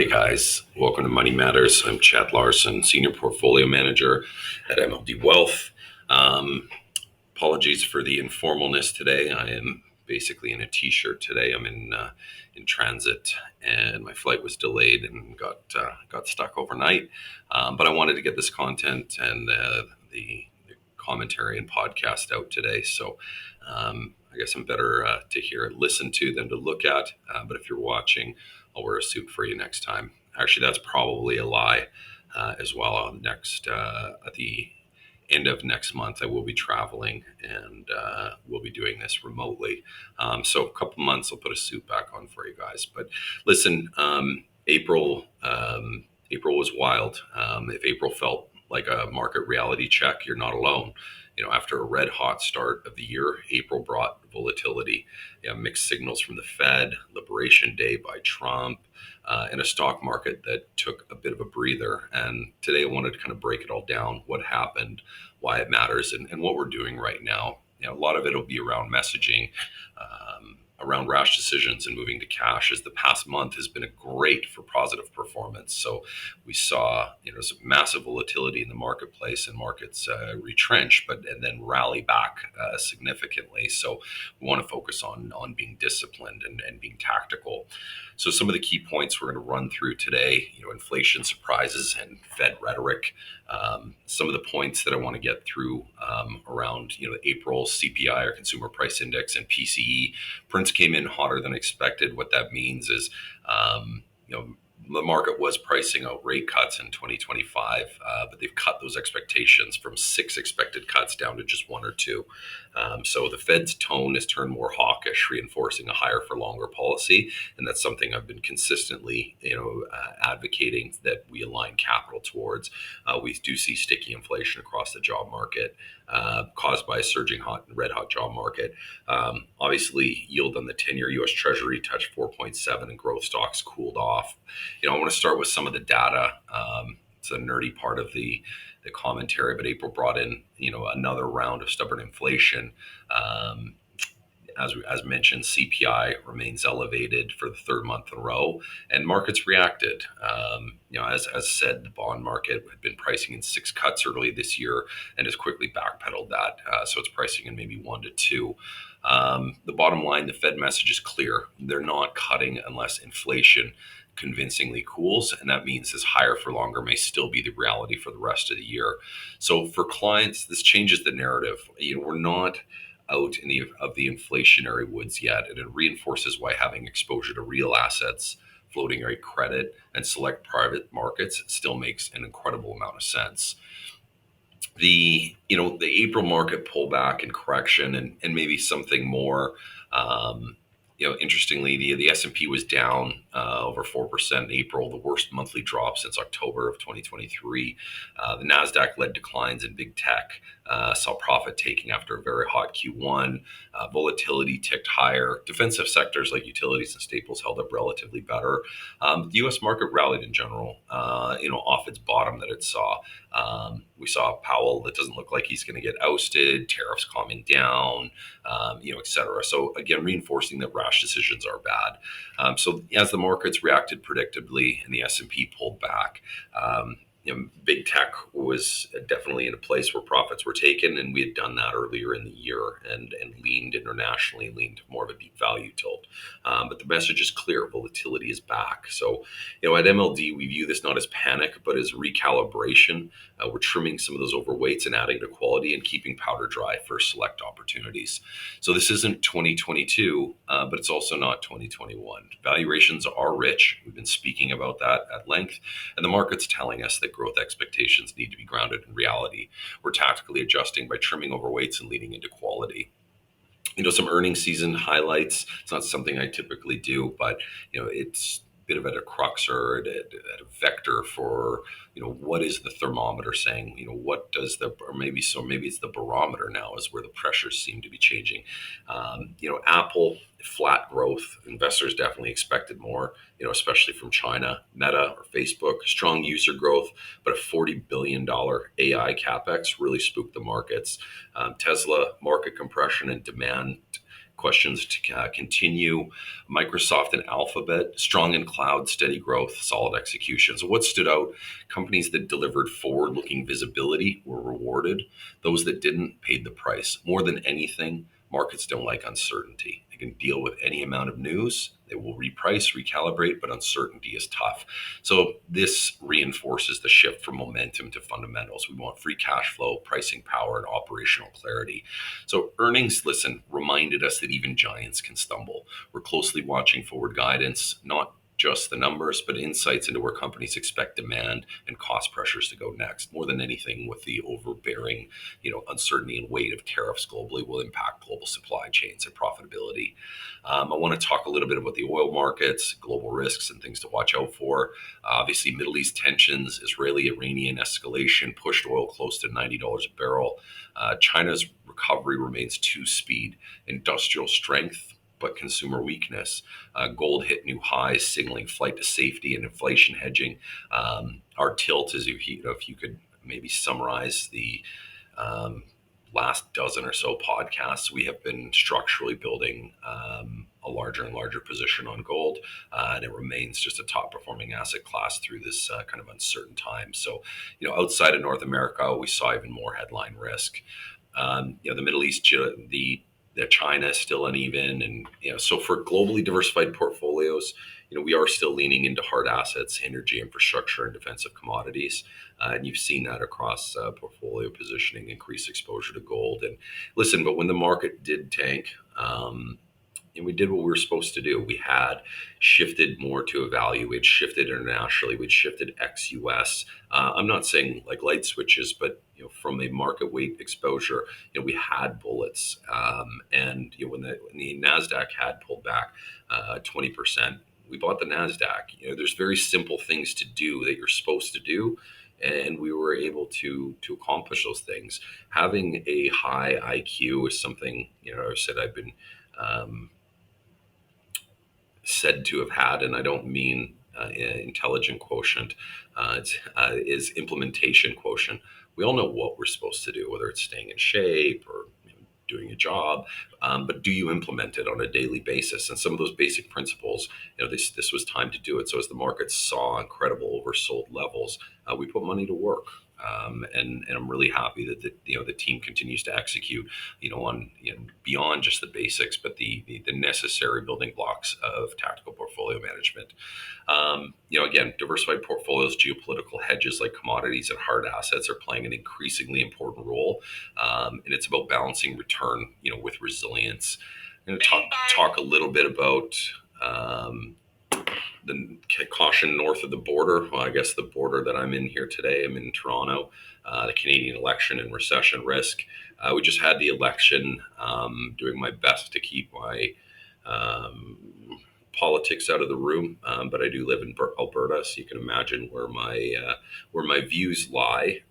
Hey guys, welcome to Money Matters. I'm Chad Larson, Senior Portfolio Manager at MLD Wealth. Um, Apologies for the informalness today. I am basically in a t-shirt today. I'm in transit, and my flight was delayed and got stuck overnight. But I wanted to get this content and the commentary and podcast out today. So I guess I'm better to hear, listen to than to look at. But if you're watching, I'll wear a suit for you next time. Actually, that's probably a lie as well. At the end of next month, I will be traveling and we'll be doing this remotely. So a couple months, I'll put a suit back on for you guys. But listen, April was wild. If April felt like a market reality check, you're not alone. After a red hot start of the year, April brought volatility. Mixed signals from the Fed, Liberation Day by Trump, and a stock market that took a bit of a breather. And today I wanted to kind of break it all down, what happened, why it matters, and what we're doing right now. A lot of it will be around messaging, around rash decisions and moving to cash, as the past month has been great for positive performance. So we saw some massive volatility in the marketplace, and markets retrench, and then rally back significantly. So we want to focus on being disciplined and being tactical. So some of the key points we're going to run through today, inflation surprises and Fed rhetoric. Some of the points that I want to get through around the April CPI, or Consumer Price Index, and PCE prints came in hotter than expected. What that means is the market was pricing out rate cuts in 2025, but they've cut those expectations from 6 expected cuts down to just 1 or 2. So the Fed's tone has turned more hawkish, reinforcing a higher for longer policy, and that's something I've been consistently, advocating that we align capital towards. We do see sticky inflation across the job market, caused by a surging red hot job market. Obviously, yield on the 10-year U.S. Treasury touched 4.7, and growth stocks cooled off. I want to start with some of the data. It's a nerdy part of the commentary, but April brought in another round of stubborn inflation. As mentioned, CPI remains elevated for the third month in a row, and markets reacted. As said, the bond market had been pricing in 6 cuts early this year and has quickly backpedaled that. So it's pricing in maybe 1 to 2. The bottom line, the Fed message is clear. They're not cutting unless inflation convincingly cools, and that means this higher for longer may still be the reality for the rest of the year. So for clients, this changes the narrative. We're not out in the inflationary woods yet, and it reinforces why having exposure to real assets, floating rate credit, and select private markets still makes an incredible amount of sense. The April market pullback and correction, and maybe something more. Interestingly, the S&P was down over 4% in April, the worst monthly drop since October of 2023. The Nasdaq led declines in big tech, saw profit taking after a very hot Q1. Volatility ticked higher. Defensive sectors like utilities and staples held up relatively better. The U.S. market rallied in general, off its bottom that it saw. We saw Powell that doesn't look like he's going to get ousted, tariffs calming down, et cetera. So again, reinforcing that rash decisions are bad. So as the markets reacted predictably and the S&P pulled back, big tech was definitely in a place where profits were taken, and we had done that earlier in the year and leaned internationally, leaned more of a deep value tilt. But the message is clear: volatility is back. So, at MLD, we view this not as panic, but as recalibration. We're trimming some of those overweights and adding to quality and keeping powder dry for select opportunities. So this isn't 2022, but it's also not 2021. Valuations are rich. We've been speaking about that at length, and the market's telling us that growth expectations need to be grounded in reality. We're tactically adjusting by trimming overweights and leaning into quality. Some earnings season highlights. It's not something I typically do, but it's a bit of a crux or a vector for what is the thermometer saying. What does maybe it's the barometer now is where the pressures seem to be changing. Apple flat growth. Investors definitely expected more, especially from China. Meta or Facebook, strong user growth, but a $40 billion AI capex really spooked the markets. Tesla market compression and demand questions to continue. Microsoft and Alphabet, strong in cloud, steady growth, solid execution. So, what stood out? Companies that delivered forward looking visibility were rewarded. Those that didn't paid the price. More than anything, markets don't like uncertainty. They can deal with any amount of news. They will reprice, recalibrate, but uncertainty is tough. So this reinforces the shift from momentum to fundamentals. We want free cash flow, pricing power, and operational clarity. So earnings, listen, reminded us that even giants can stumble. We're closely watching forward guidance, not just the numbers, but insights into where companies expect demand and cost pressures to go next. More than anything, with the overbearing, uncertainty and weight of tariffs globally will impact global supply chains and profitability. I want to talk a little bit about the oil markets, global risks, and things to watch out for. Obviously, Middle East tensions, Israeli-Iranian escalation pushed oil close to $90 a barrel. China's recovery remains two-speed, industrial strength, but consumer weakness. Gold hit new highs, signaling flight to safety and inflation hedging. Our tilt is, if you could maybe summarize the last dozen or so podcasts, we have been structurally building a larger and larger position on gold, and it remains just a top performing asset class through this kind of uncertain time. So, outside of North America, we saw even more headline risk. The Middle East, the China is still uneven, and so for globally diversified portfolios, we are still leaning into hard assets, energy, infrastructure, and defensive commodities, and you've seen that across portfolio positioning, increased exposure to gold. And listen, but when the market did tank, and we did what we were supposed to do. We had shifted more to a value. We'd shifted internationally. We'd shifted ex-US. I'm not saying like light switches, but from a market weight exposure, we had bullets. And when the Nasdaq had pulled back 20%, we bought the Nasdaq. There's very simple things to do that you're supposed to do, and we were able to accomplish those things. Having a high IQ is something I said I've been said to have had, and I don't mean intelligent quotient. Is implementation quotient. We all know what we're supposed to do, whether it's staying in shape or doing a job, but do you implement it on a daily basis? And some of those basic principles, this was time to do it. So as the market saw incredible oversold levels, we put money to work. And I'm really happy that the team continues to execute, on beyond just the basics, but the necessary building blocks of tactical portfolio management. Again, diversified portfolios, geopolitical hedges like commodities and hard assets are playing an increasingly important role, and it's about balancing return, with resilience. I'm going to talk a little bit about the caution north of the border. Well, I guess the border that I'm in here today, I'm in Toronto, the Canadian election and recession risk. We just had the election, doing my best to keep my politics out of the room, but I do live in Alberta, so you can imagine where my views lie.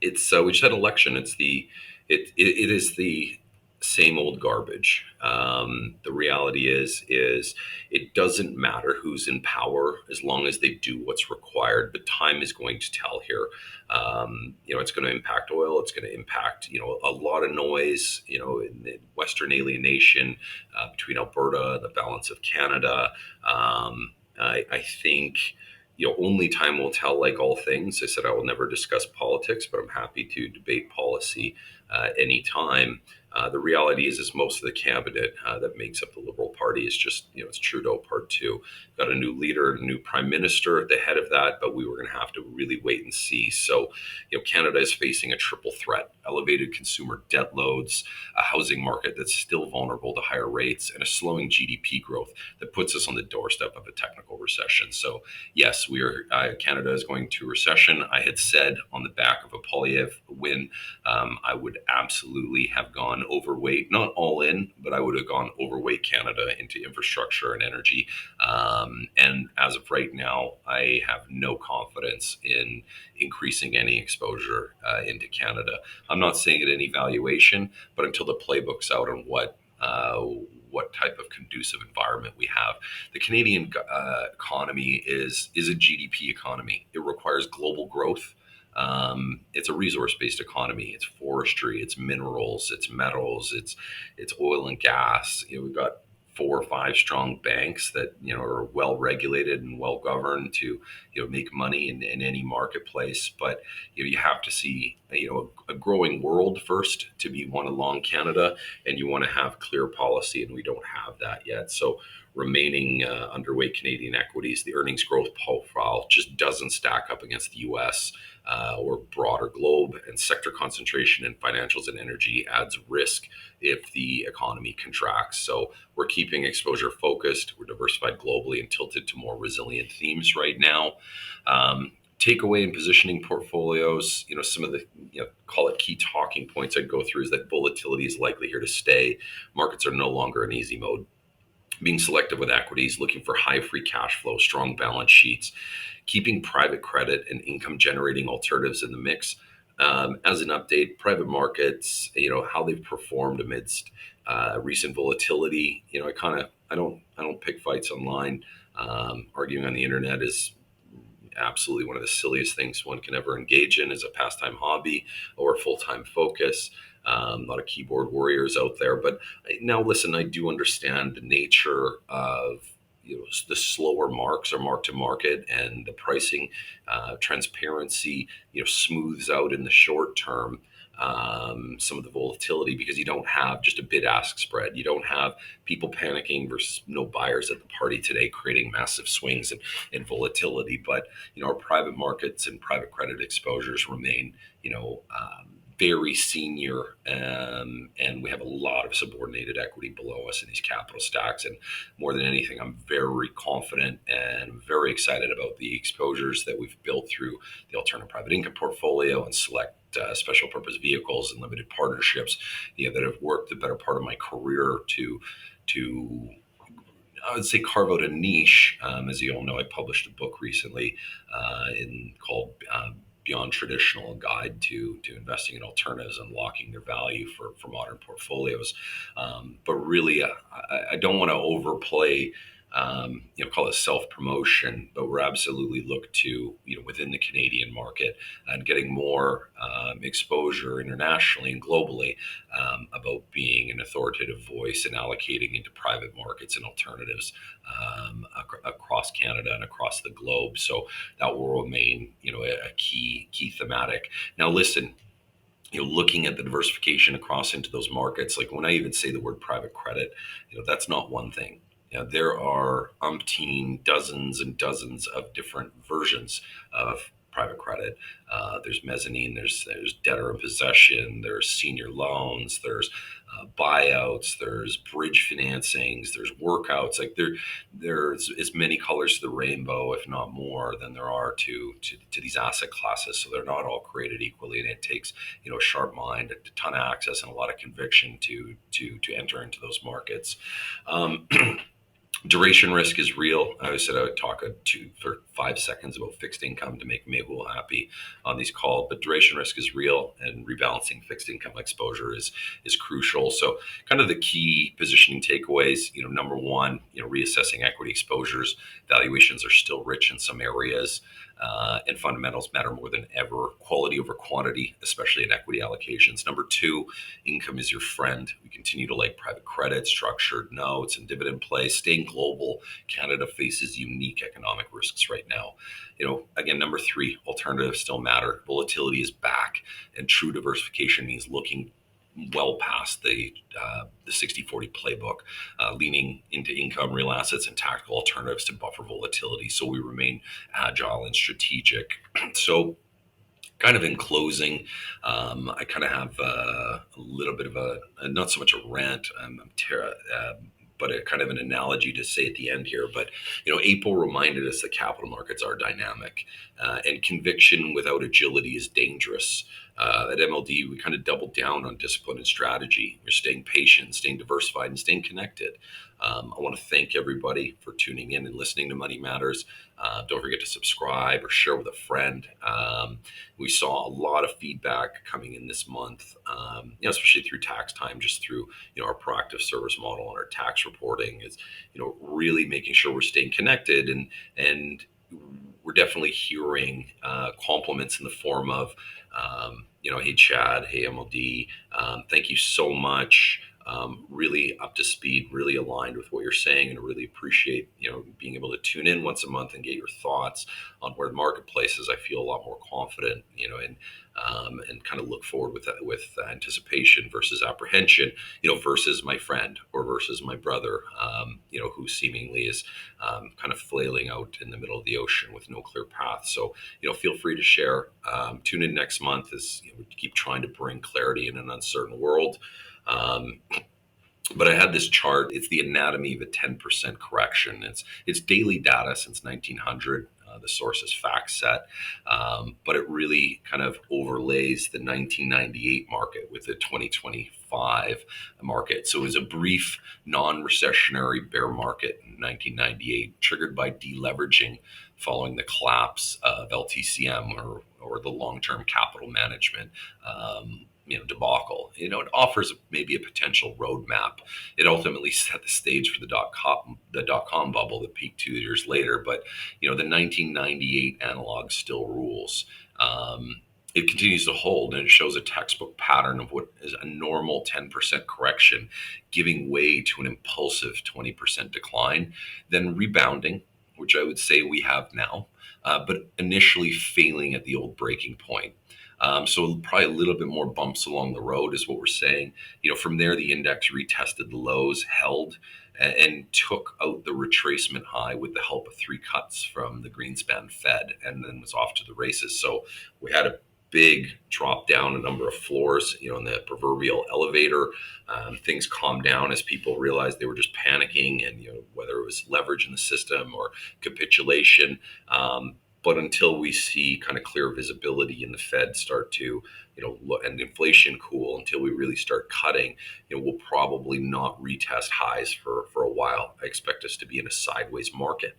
We just had an election. It is the same old garbage. The reality is it doesn't matter who's in power as long as they do what's required. But time is going to tell here. It's going to impact oil. It's going to impact a lot of noise. In the Western alienation between Alberta and the balance of Canada. I think. Only time will tell, like all things. I said I will never discuss politics, but I'm happy to debate policy anytime. The reality is most of the cabinet that makes up the Liberal Party is just, it's Trudeau Part 2. Got a new leader, a new prime minister at the head of that, but we were going to have to really wait and see. So, Canada is facing a triple threat: elevated consumer debt loads, a housing market that's still vulnerable to higher rates, and a slowing GDP growth that puts us on the doorstep of a technical recession. So, yes, Canada is going to recession. I had said on the back of a Polyev win, I would absolutely have gone overweight, not all in, but I would have gone overweight Canada into infrastructure and energy. And as of right now, I have no confidence in increasing any exposure into Canada. I'm not saying at any valuation, but until the playbook's out on what uh, what type of conducive environment we have. The Canadian economy is a GDP economy. It requires global growth. It's a resource-based economy. It's forestry, it's minerals, it's metals, it's oil and gas. We've got 4 or 5 strong banks that are well regulated and well governed to make money in any marketplace. But you have to see a growing world first to be one along Canada, and you want to have clear policy, and we don't have that yet. So remaining underweight Canadian equities, the earnings growth profile just doesn't stack up against the US or broader globe, and sector concentration in financials and energy adds risk if the economy contracts. So we're keeping exposure focused, we're diversified globally and tilted to more resilient themes right now. Takeaway in positioning portfolios, some of the call it key talking points I'd go through is that volatility is likely here to stay. Markets are no longer in easy mode. Being selective with equities, looking for high free cash flow, strong balance sheets, keeping private credit and income generating alternatives in the mix. As an update, private markets, how they've performed amidst recent volatility. I don't pick fights online. Arguing on the internet is absolutely one of the silliest things one can ever engage in as a pastime hobby or a full-time focus. A lot of keyboard warriors out there, but now listen, I do understand the nature of the slower marks or mark to market, and the pricing transparency smooths out in the short term some of the volatility, because you don't have just a bid ask spread. You don't have people panicking versus no buyers at the party today, creating massive swings in volatility. But our private markets and private credit exposures remain very senior, and we have a lot of subordinated equity below us in these capital stacks. And more than anything, I'm very confident and very excited about the exposures that we've built through the alternative private income portfolio and select special purpose vehicles and limited partnerships that have worked the better part of my career to I would say carve out a niche. As you all know, I published a book recently called Beyond Traditional: Guide to Investing in Alternatives, Unlocking Their Value for Modern Portfolios. But really, I don't want to overplay. Call it self promotion, but we're absolutely look to within the Canadian market and getting more exposure internationally and globally about being an authoritative voice and allocating into private markets and alternatives across Canada and across the globe. So that will remain a key thematic. Now, listen. Looking at the diversification across into those markets, like when I even say the word private credit, that's not one thing. There are umpteen dozens and dozens of different versions of private credit. There's mezzanine, there's debtor in possession, there's senior loans, there's buyouts, there's bridge financings, there's workouts. Like there's as many colors to the rainbow, if not more, than there are to these asset classes. So they're not all created equally, and it takes a sharp mind, a ton of access, and a lot of conviction to enter into those markets. Duration risk is real. I said I would talk for 5 seconds about fixed income to make Mehul happy on these calls, but duration risk is real, and rebalancing fixed income exposure is crucial. So, kind of the key positioning takeaways. Number one, reassessing equity exposures. Valuations are still rich in some areas, and fundamentals matter more than ever. Quality over quantity, especially in equity allocations. Number two, income is your friend. We continue to like private credit, structured notes, and dividend plays. Staying global, Canada faces unique economic risks right now. Again, number three, alternatives still matter. Volatility is back, and true diversification means looking well past the 60-40 playbook, leaning into income, real assets, and tactical alternatives to buffer volatility. So we remain agile and strategic. So, kind of in closing, I kind of have a little bit of not so much a rant, but a kind of an analogy to say at the end here. But April reminded us that capital markets are dynamic, and conviction without agility is dangerous. At MLD, we kind of doubled down on discipline and strategy. We're staying patient, staying diversified, and staying connected. I want to thank everybody for tuning in and listening to Money Matters. Don't forget to subscribe or share with a friend. We saw a lot of feedback coming in this month, especially through tax time, just through our proactive service model and our tax reporting is really making sure we're staying connected, and we're definitely hearing compliments in the form of hey Chad, hey MLD, thank you so much. Really up to speed, really aligned with what you're saying, and I really appreciate being able to tune in once a month and get your thoughts on where the marketplace is. I feel a lot more confident, and kind of look forward with anticipation versus apprehension, versus my friend or versus my brother, who seemingly is kind of flailing out in the middle of the ocean with no clear path. So, feel free to share. Tune in next month as we keep trying to bring clarity in an uncertain world. But I had this chart. It's the anatomy of a 10% correction. It's daily data since 1900. The source is FactSet, but it really kind of overlays the 1998 market with the 2025 market. So it was a brief non-recessionary bear market in 1998, triggered by deleveraging following the collapse of LTCM, or the long-term capital management debacle. It offers maybe a potential roadmap. It ultimately set the stage for the dot-com bubble that peaked 2 years later. But the 1998 analog still rules. It continues to hold, and it shows a textbook pattern of what is a normal 10% correction, giving way to an impulsive 20% decline, then rebounding, which I would say we have now, but initially failing at the old breaking point. So probably a little bit more bumps along the road is what we're saying. From there, the index retested the lows, held, and took out the retracement high with the help of 3 cuts from the Greenspan Fed, and then was off to the races. So we had a big drop down a number of floors, in the proverbial elevator. Things calmed down as people realized they were just panicking, and whether it was leverage in the system or capitulation. But until we see kind of clear visibility and the Fed start to, look, and inflation cool, until we really start cutting, we'll probably not retest highs for a while. I expect us to be in a sideways market.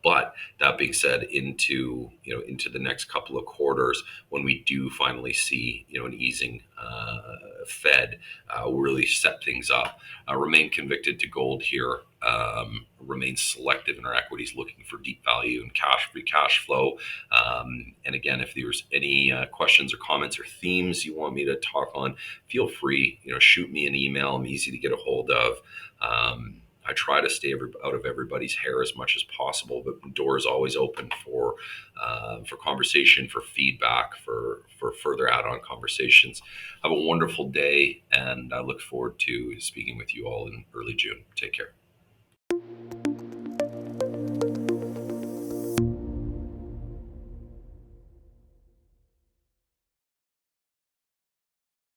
But that being said, into the next couple of quarters, when we do finally see an easing Fed, will really set things up. Remain convicted to gold here. Remain selective in our equities, looking for deep value and free cash flow. And again, if there's any questions or comments or themes you want me to talk on, feel free. Shoot me an email. I'm easy to get a hold of. I try to stay out of everybody's hair as much as possible, but the door is always open for conversation, for feedback, for further add-on conversations. Have a wonderful day, and I look forward to speaking with you all in early June. Take care.